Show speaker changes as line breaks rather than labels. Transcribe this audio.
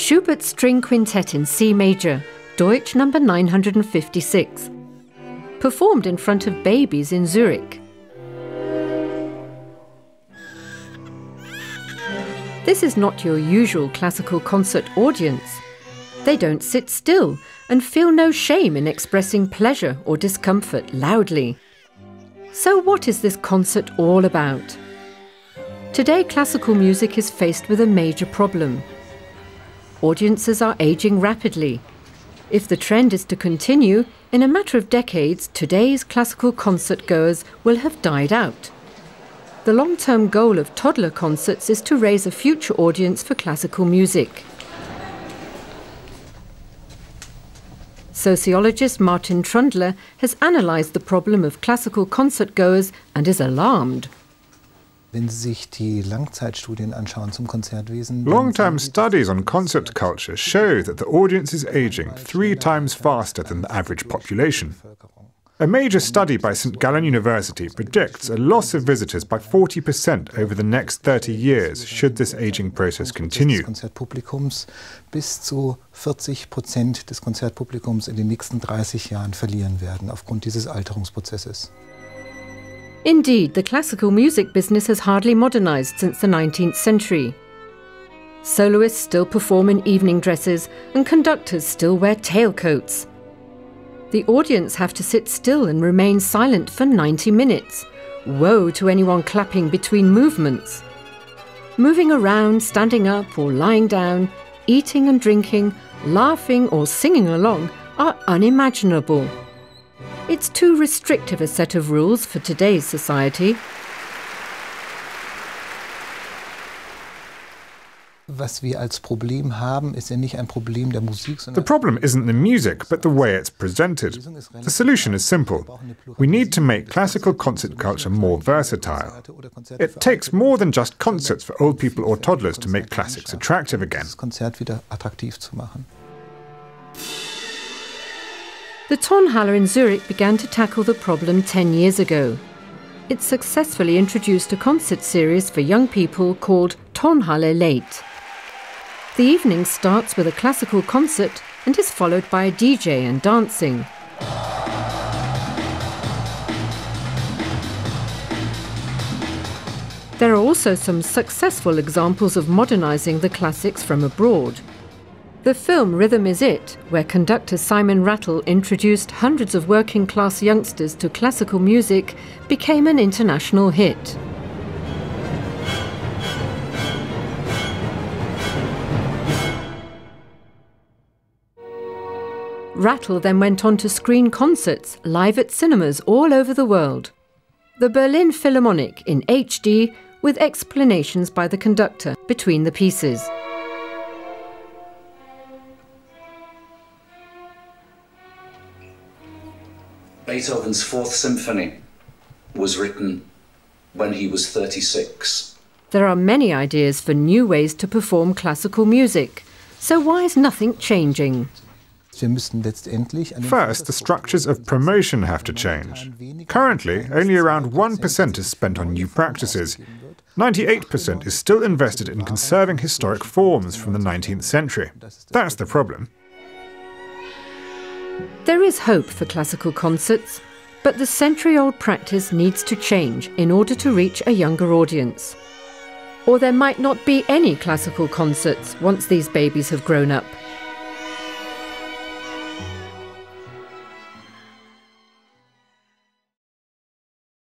Schubert's String Quintet in C major, Deutsch number 956. Performed in front of babies in Zurich. This is not your usual classical concert audience. They don't sit still and feel no shame in expressing pleasure or discomfort loudly. So what is this concert all about? Today, classical music is faced with a major problem. Audiences are aging rapidly. If the trend is to continue, in a matter of decades, today's classical concert goers will have died out. The long-term goal of toddler concerts is to raise a future audience for classical music. Sociologist Martin Trundler has analysed the problem of classical concert goers and is alarmed.
Long-term studies on concert culture show that the audience is aging 3 times faster than the average population. A major study by St. Gallen University predicts a loss of visitors by 40% over the next 30 years should this aging process continue.
Bis zu 40% des Konzertpublikums in den nächsten 30 Jahren verlieren werden aufgrund dieses Alterungsprozesses.
Indeed, the classical music business has hardly modernised since the 19th century. Soloists still perform in evening dresses and conductors still wear tailcoats. The audience have to sit still and remain silent for 90 minutes. Woe to anyone clapping between movements. Moving around, standing up or lying down, eating and drinking, laughing or singing along are unimaginable. It's too restrictive a set of rules for today's society.
The problem isn't the music, but the way it's presented. The solution is simple. We need to make classical concert culture more versatile. It takes more than just concerts for old people or toddlers to make classics attractive again.
The Tonhalle in Zurich began to tackle the problem 10 years ago. It successfully introduced a concert series for young people called Tonhalle Late. The evening starts with a classical concert and is followed by a DJ and dancing. There are also some successful examples of modernising the classics from abroad. The film Rhythm Is It, where conductor Simon Rattle introduced hundreds of working-class youngsters to classical music, became an international hit. Rattle then went on to screen concerts live at cinemas all over the world. The Berlin Philharmonic in HD, with explanations by the conductor between the pieces.
Beethoven's Fourth Symphony was written when he was 36.
There are many ideas for new ways to perform classical music. So why is nothing changing?
First, the structures of promotion have to change. Currently, only around 1% is spent on new practices. 98% is still invested in conserving historic forms from the 19th century. That's the problem.
There is hope for classical concerts, but the century-old practice needs to change in order to reach a younger audience. Or there might not be any classical concerts once these babies have grown up.